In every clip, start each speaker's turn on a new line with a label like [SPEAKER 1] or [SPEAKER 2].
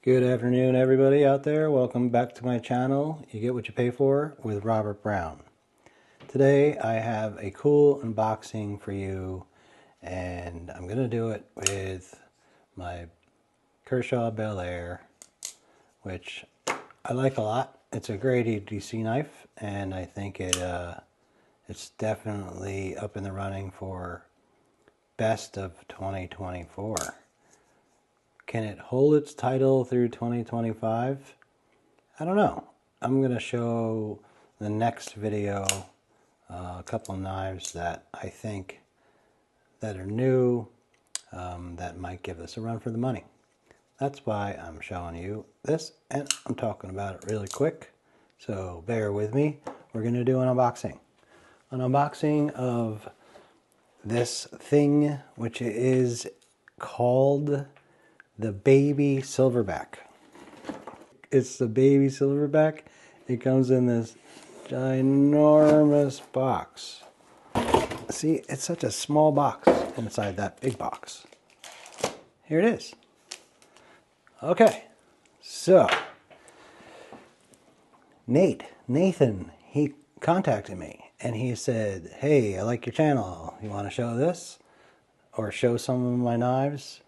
[SPEAKER 1] Good afternoon, everybody out there. Welcome back to my channel. You get what you pay for with Robert Brown. Today I have a cool unboxing for you, and I'm going to do it with my Kershaw Bel Air, which I like a lot. It's a great EDC knife, and I think it's definitely up in the running for best of 2024. Can it hold its title through 2025? I don't know. I'm going to show the next video a couple knives that I think that are new that might give us a run for the money. That's why I'm showing you this, and I'm talking about it really quick. So bear with me. We're going to do an unboxing. An unboxing of this thing, which is called the Baby Silverback. It's the Baby Silverback. It comes in this ginormous box. See, it's such a small box inside that big box. Here it is. Okay, so Nathan, he contacted me and he said, hey, I like your channel. You want to show this or show some of my knives?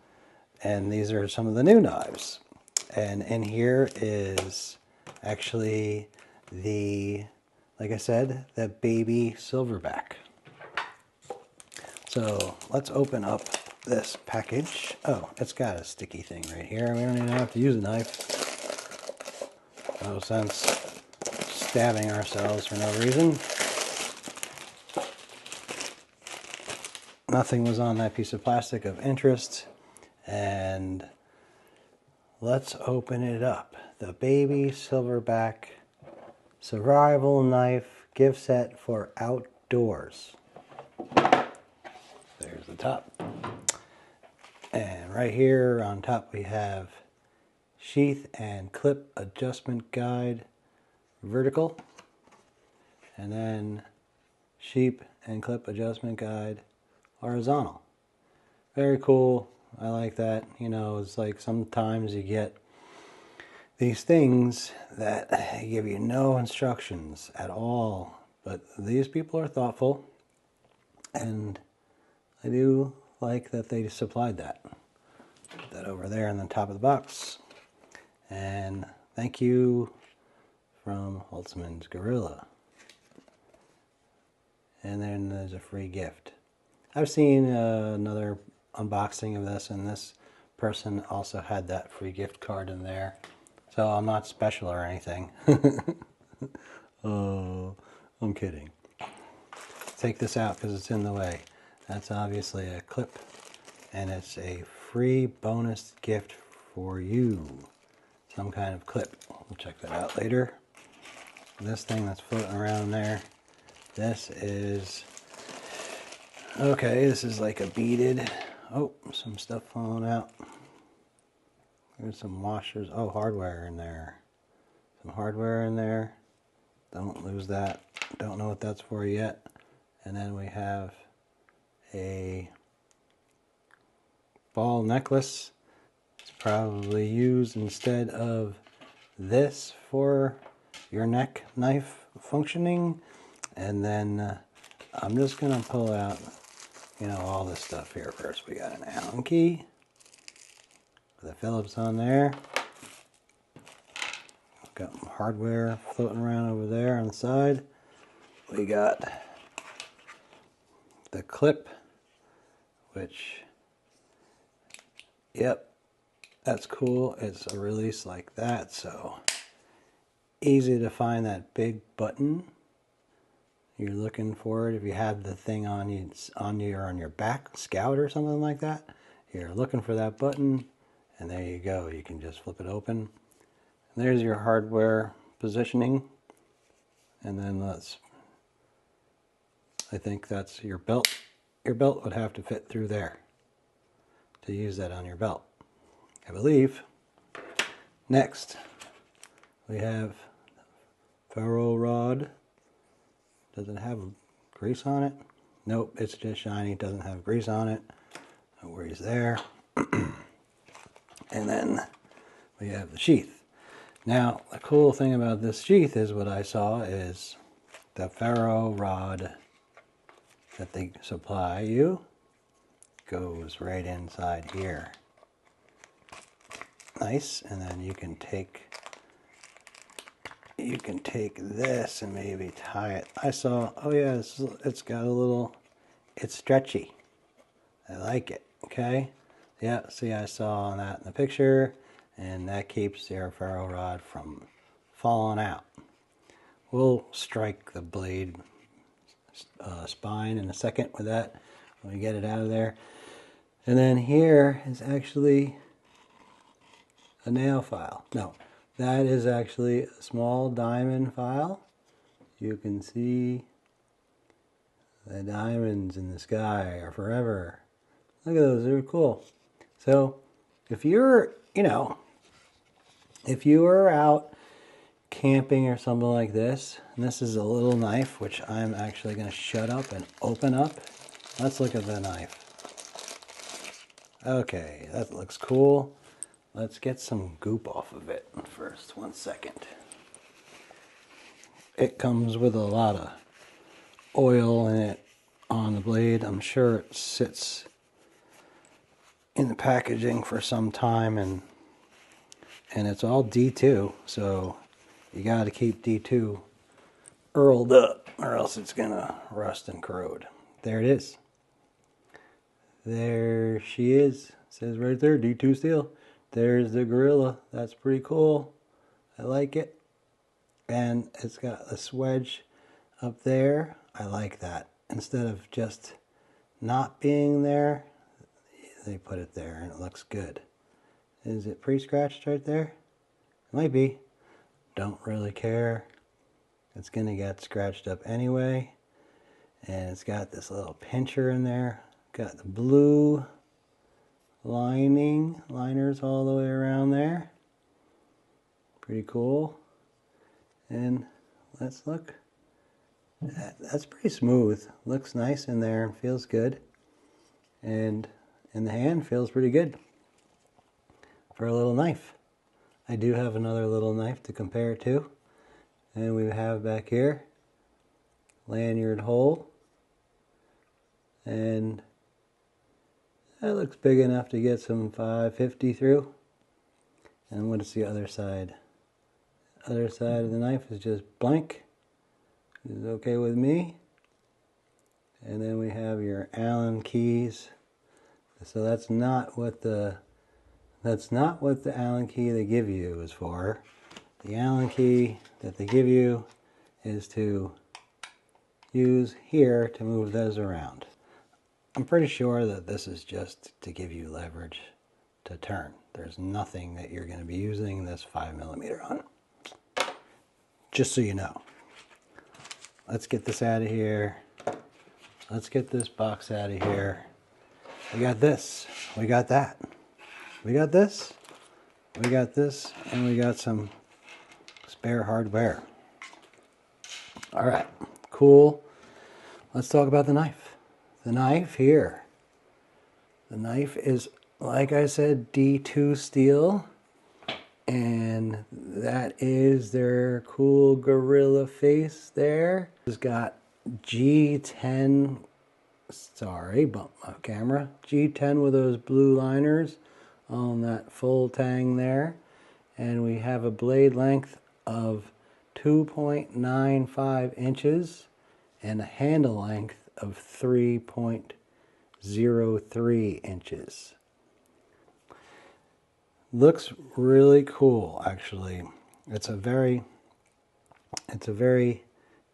[SPEAKER 1] And these are some of the new knives. And in here is actually the, like I said, the Baby Silverback. So let's open up this package. Oh, it's got a sticky thing right here. We don't even have to use a knife. No sense stabbing ourselves for no reason. Nothing was on that piece of plastic of interest. And let's open it up. The Baby Silverback Survival Knife Gift Set for Outdoors. There's the top. And right here on top we have Sheath and Clip Adjustment Guide vertical. And then Sheath and Clip Adjustment Guide horizontal. Very cool. I like that. You know, it's like sometimes you get these things that give you no instructions at all, but these people are thoughtful, and I do like that they supplied that. Put that over there on the top of the box. And thank you from Holtzman's Gorilla. And then there's a free gift. I've seen another unboxing of this, and this person also had that free gift card in there, so I'm not special or anything. Oh, I'm kidding. Take this out because it's in the way. That's obviously a clip, and it's a free bonus gift for you, some kind of clip. We'll check that out later. This thing that's floating around there, this is okay. This is like a beaded. Oh, some stuff falling out. There's some washers. Oh, hardware in there. Some hardware in there. Don't lose that. Don't know what that's for yet. And then we have a ball necklace. It's probably used instead of this for your neck knife functioning. And then I'm just going to pull out, you know, all this stuff here first. We got an Allen key with a Phillips on there. Got hardware floating around over there on the side. We got the clip, which, yep, that's cool. It's a release like that, so easy to find that big button. You're looking for it if you have the thing on your back, Scout or something like that. You're looking for that button, and there you go. You can just flip it open. And there's your hardware positioning, and then I think that's your belt. Your belt would have to fit through there to use that on your belt, I believe. Next, we have ferro rod. Does it have grease on it? Nope, it's just shiny. It doesn't have grease on it. No worries there. And then we have the sheath. Now, the cool thing about this sheath is what I saw is the ferro rod that they supply you goes right inside here. Nice. And then you can take this and maybe tie it. I saw, oh yeah, it's got a little, it's stretchy. I like it. Okay. Yeah, see, I saw that in the picture, and that keeps your ferro rod from falling out. We'll strike the blade spine in a second with that when we get it out of there. And then here is actually a nail file. No, that is actually a small diamond file. You can see the diamonds in the sky are forever. Look at those, they're cool. So if you're, if you are out camping or something like this, and this is a little knife, which I'm actually going to shut up and open up. Let's look at the knife. Okay, that looks cool. Let's get some goop off of it first. 1 second. It comes with a lot of oil in it on the blade. I'm sure it sits in the packaging for some time, and it's all D2, so you got to keep D2 earled up or else it's gonna rust and corrode. There it is. There she is. It says right there, D2 steel. There's the gorilla. That's pretty cool. I like it. And it's got a wedge up there. I like that. Instead of just not being there, they put it there and it looks good. Is it pre-scratched right there? It might be. Don't really care. It's going to get scratched up anyway. And it's got this little pincher in there. Got the blue liners all the way around there. Pretty cool. And let's look. That's pretty smooth. Looks nice in there and feels good. And in the hand feels pretty good for a little knife. I do have another little knife to compare it to. And we have back here lanyard hole. And that looks big enough to get some 550 through. And what is the other side? Other side of the knife is just blank. Is okay with me. And then we have your Allen keys. So that's not what the Allen key they give you is for. The Allen key that they give you is to use here to move those around. I'm pretty sure that this is just to give you leverage to turn. There's nothing that you're going to be using this 5mm on. Just so you know. Let's get this out of here. Let's get this box out of here. We got this. We got that. We got this. We got this. And we got some spare hardware. All right. Cool. Let's talk about the knife. The knife here. The knife is, like I said, D2 steel. And that is their cool gorilla face there. It's got G10, sorry, bump my camera. G10 with those blue liners on that full tang there. And we have a blade length of 2.95 inches and a handle length of 3.03 inches. Looks really cool, actually. It's a very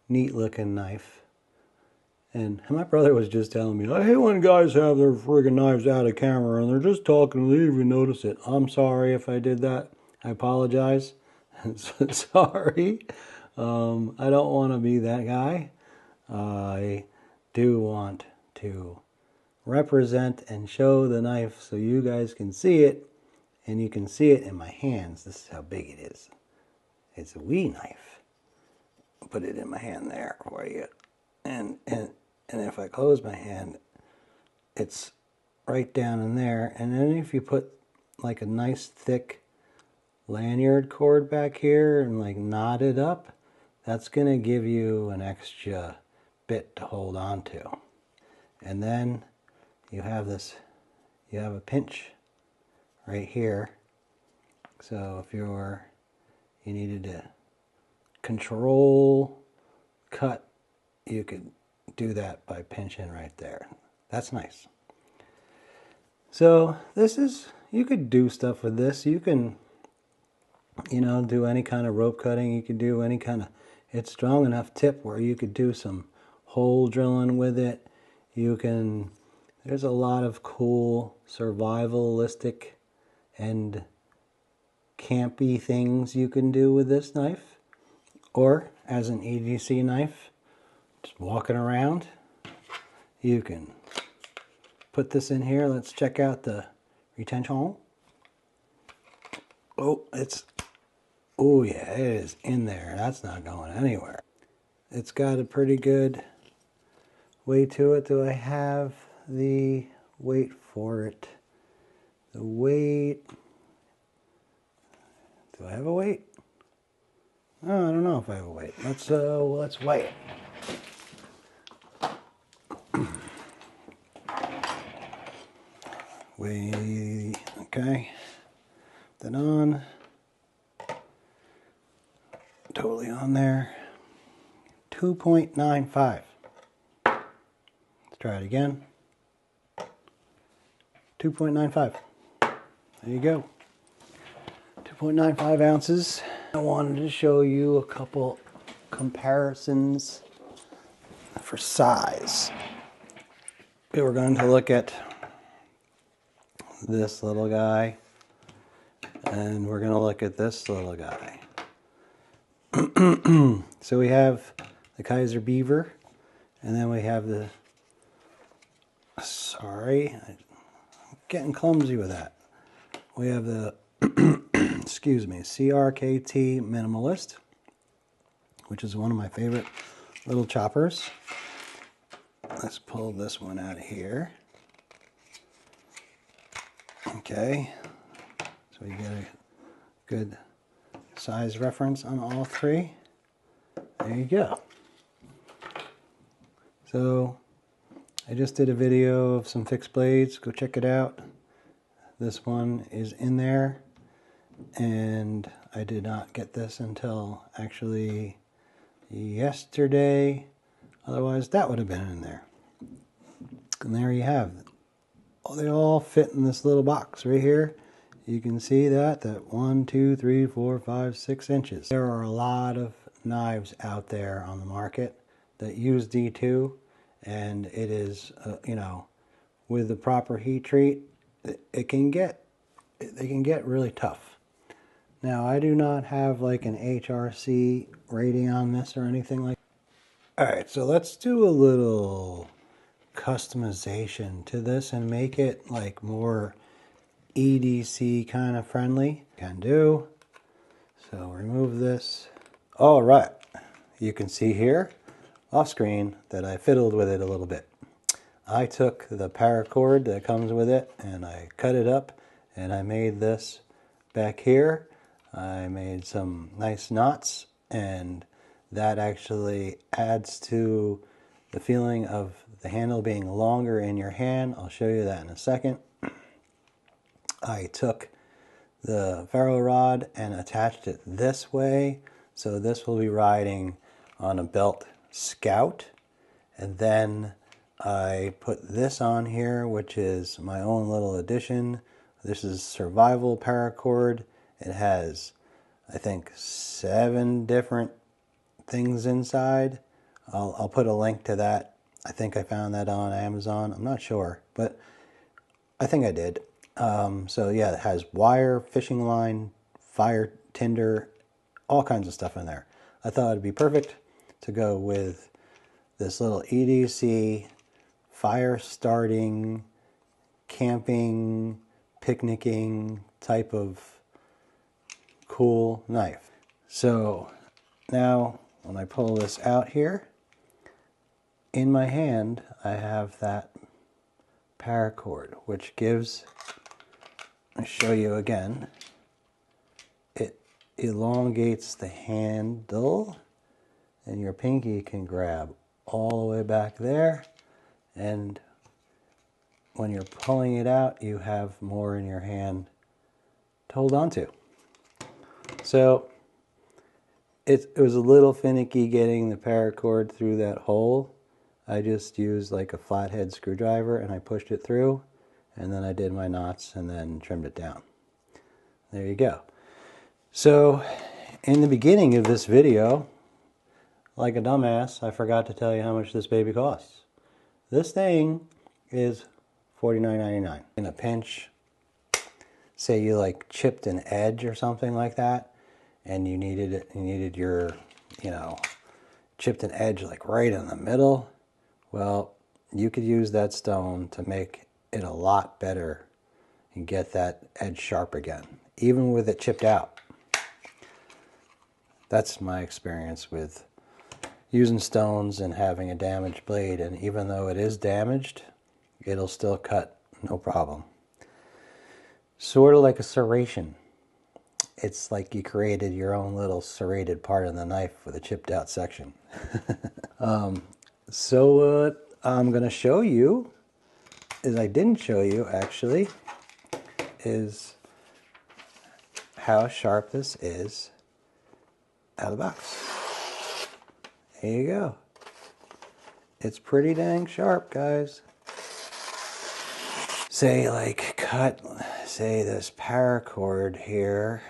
[SPEAKER 1] neat looking knife. And my brother was just telling me, I hate when guys have their friggin' knives out of camera and they're just talking and they didn't even notice it. I'm sorry if I did that. I apologize. Sorry. I don't want to be that guy. I do want to represent and show the knife so you guys can see it. And you can see it in my hands. This is how big it is. It's a wee knife. I'll put it in my hand there for you. And if I close my hand, it's right down in there. And then if you put like a nice thick lanyard cord back here and like knot it up, that's going to give you an extra bit to hold on to. And then you have this, you have a pinch right here. So if you needed to control cut, you could do that by pinching right there. That's nice. So this is, you could do stuff with this. You can, do any kind of rope cutting. You could do any kind of, it's strong enough tip where you could do some hole drilling with it. You can, there's a lot of cool survivalistic and campy things you can do with this knife. Or as an EDC knife, just walking around, you can put this in here. Let's check out the retention. Oh, oh yeah, it is in there. That's not going anywhere. It's got a pretty good weight to it. Do I have the weight for it? The weight, do I have a weight? Oh, I don't know if I have a weight. Let's weigh it. Weigh, okay. Then on. Totally on there. 2.95. Let's try it again. 2.95. There you go. 2.95 ounces. I wanted to show you a couple comparisons for size. We were going to look at this little guy, and we're going to look at this little guy. So we have the Kizer Beaver, and then we have the, sorry, I'm getting clumsy with that. We have the, excuse me, CRKT Minimalist, which is one of my favorite little choppers. Let's pull this one out of here. Okay, so you get a good size reference on all three. There you go. So I just did a video of some fixed blades. Go check it out. This one is in there, and I did not get this until actually yesterday. Otherwise that would have been in there. And there you have it. Oh, they all fit in this little box right here. You can see that 1, 2, 3, 4, 5, 6 inches. There are a lot of knives out there on the market that use D2, and it is, with the proper heat treat, they can get really tough. Now, I do not have like an HRC rating on this or anything like that. All right, so let's do a little customization to this and make it like more EDC kind of friendly. Can do. So remove this. All right, you can see here off screen that I fiddled with it a little bit. I took the paracord that comes with it and I cut it up, and I made this back here. I made some nice knots, and that actually adds to the feeling of the handle being longer in your hand. I'll show you that in a second. I took the ferro rod and attached it this way, so this will be riding on a belt Scout. And then I put this on here, which is my own little addition. This is survival paracord. It has, I think, 7 different things inside. I'll put a link to that. I think I found that on Amazon. I'm not sure, but I think I did. So yeah, it has wire, fishing line, fire tinder, all kinds of stuff in there. I thought it'd be perfect to go with this little EDC fire starting, camping, picnicking type of cool knife. So now when I pull this out here, in my hand I have that paracord, which gives, I'll show you again, elongates the handle, and your pinky can grab all the way back there, and when you're pulling it out, you have more in your hand to hold on to. So it was a little finicky getting the paracord through that hole. I just used like a flathead screwdriver and I pushed it through, and then I did my knots and then trimmed it down. There you go. So in the beginning of this video, like a dumbass, I forgot to tell you how much this baby costs. This thing is $49.99. In a pinch, say you like chipped an edge or something like that, and you needed your, chipped an edge like right in the middle. Well, you could use that stone to make it a lot better and get that edge sharp again, even with it chipped out. That's my experience with using stones and having a damaged blade, and even though it is damaged, it'll still cut no problem. Sort of like a serration. It's like you created your own little serrated part of the knife with a chipped out section. So what I'm going to show you, is I didn't show you actually, is how sharp this is out of the box. There you go. It's pretty dang sharp, guys. Say like cut, say this paracord here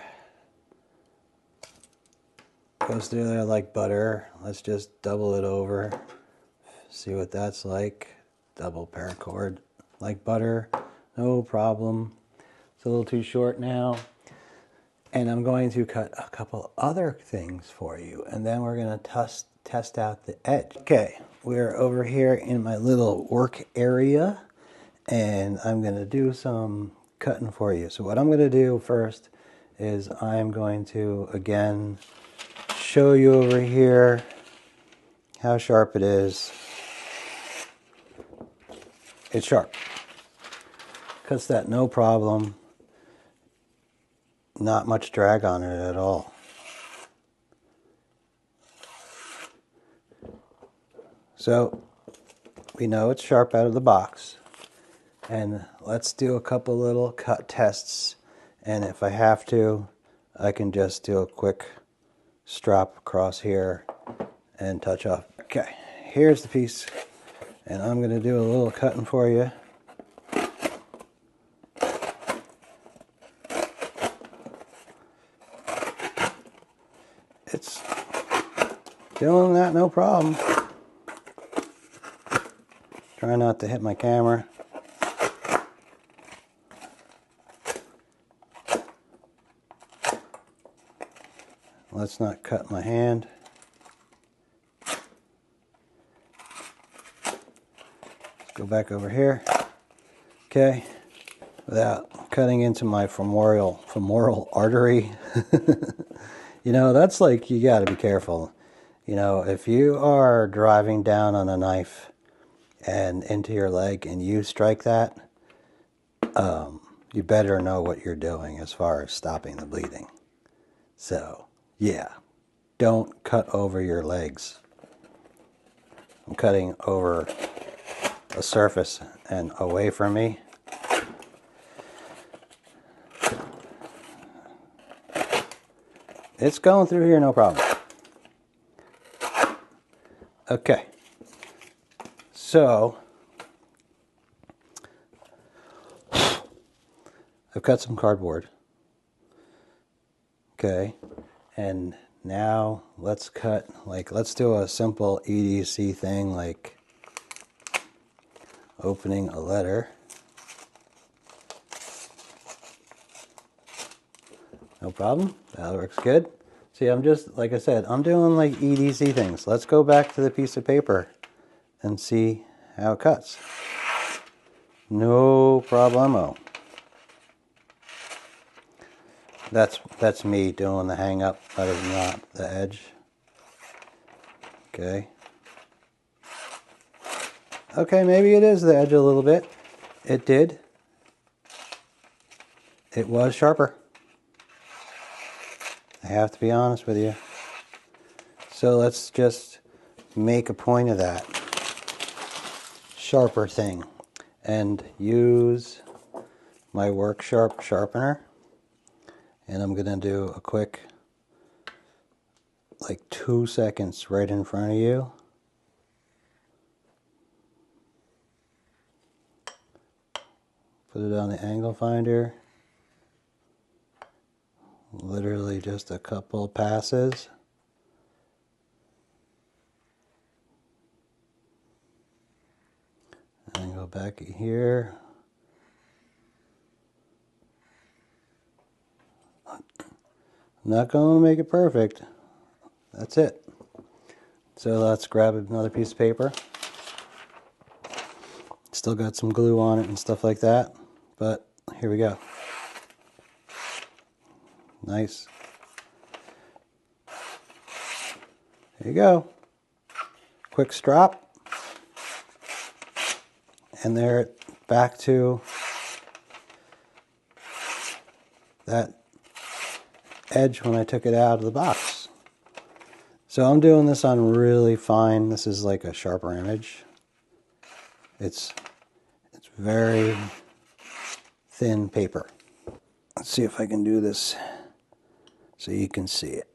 [SPEAKER 1] goes through there like butter. Let's just double it over. See what that's like. Double paracord like butter. No problem. It's a little too short now. And I'm going to cut a couple other things for you, and then we're going to test out the edge. Okay, we're over here in my little work area, and I'm going to do some cutting for you. So what I'm going to do first is I'm going to, again, show you over here how sharp it is. It's sharp. Cuts that no problem. Not much drag on it at all. So we know it's sharp out of the box. And let's do a couple little cut tests. And if I have to, I can just do a quick strap across here and touch off. Okay, here's the piece. And I'm going to do a little cutting for you. It's doing that no problem. Try not to hit my camera. Let's not cut my hand. Let's go back over here. Okay, without cutting into my femoral artery. You know, that's like, you got to be careful. You know, if you are driving down on a knife and into your leg and you strike that, you better know what you're doing as far as stopping the bleeding. So, yeah, don't cut over your legs. I'm cutting over a surface and away from me. It's going through here, no problem. Okay. So, I've cut some cardboard. Okay. And now let's cut, let's do a simple EDC thing, like opening a letter. No problem. That works good. See, I'm just, like I said, I'm doing like EDC things. Let's go back to the piece of paper and see how it cuts. No problemo. That's me doing the hang up. That is not the edge. Okay. Okay, maybe it is the edge a little bit. It did. It was sharper. I have to be honest with you. So let's just make a point of that sharper thing and use my work sharpener. And I'm going to do a quick, like 2 seconds right in front of you. Put it on the angle finder. Literally just a couple passes. And then go back here. I'm not going to make it perfect. That's it. So let's grab another piece of paper. Still got some glue on it and stuff like that, but here we go. Nice. There you go. Quick strop. And there, back to that edge when I took it out of the box. So I'm doing this on really fine, this is like a sharper image. It's very thin paper. Let's see if I can do this so you can see it.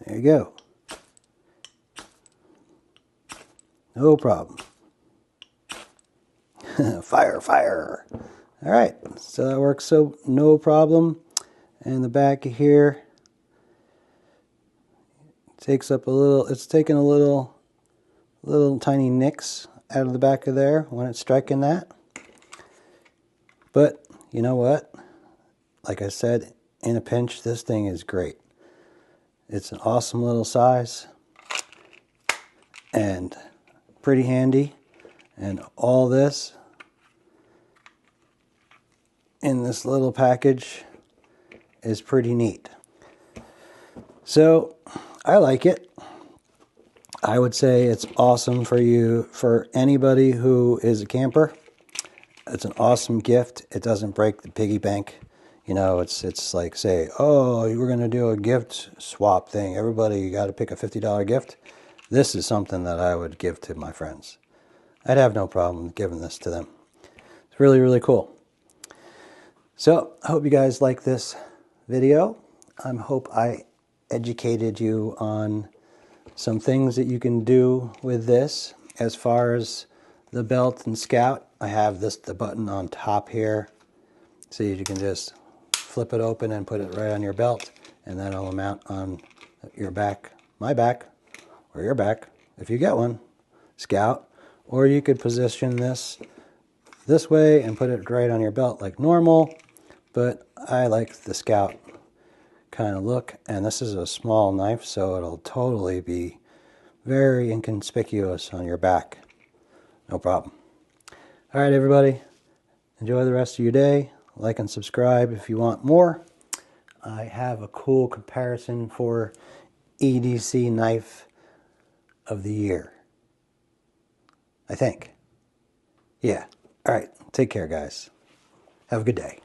[SPEAKER 1] There you go. No problem. Fire, fire. All right, so that works so no problem. And the back here takes up a little, it's taking a little tiny nicks out of the back of there when it's striking that. But you know what? Like I said, in a pinch, this thing is great. It's an awesome little size and pretty handy. And all this in this little package is pretty neat. So I like it. I would say it's awesome for anybody who is a camper. It's an awesome gift. It doesn't break the piggy bank. You know, it's like, say, oh, we're going to do a gift swap thing. Everybody, you got to pick a $50 gift. This is something that I would give to my friends. I'd have no problem giving this to them. It's really, really cool. So I hope you guys like this video. I hope I educated you on some things that you can do with this. As far as the belt and scout, I have the button on top here, so you can just flip it open and put it right on your belt, and that'll mount on your back, my back, or your back, if you get one, scout. Or you could position this way and put it right on your belt like normal, but I like the scout kind of look, and this is a small knife, so it'll totally be very inconspicuous on your back. No problem. All right, everybody, enjoy the rest of your day. Like and subscribe if you want more. I have a cool comparison for EDC knife of the year, I think. Yeah. All right, take care, guys. Have a good day.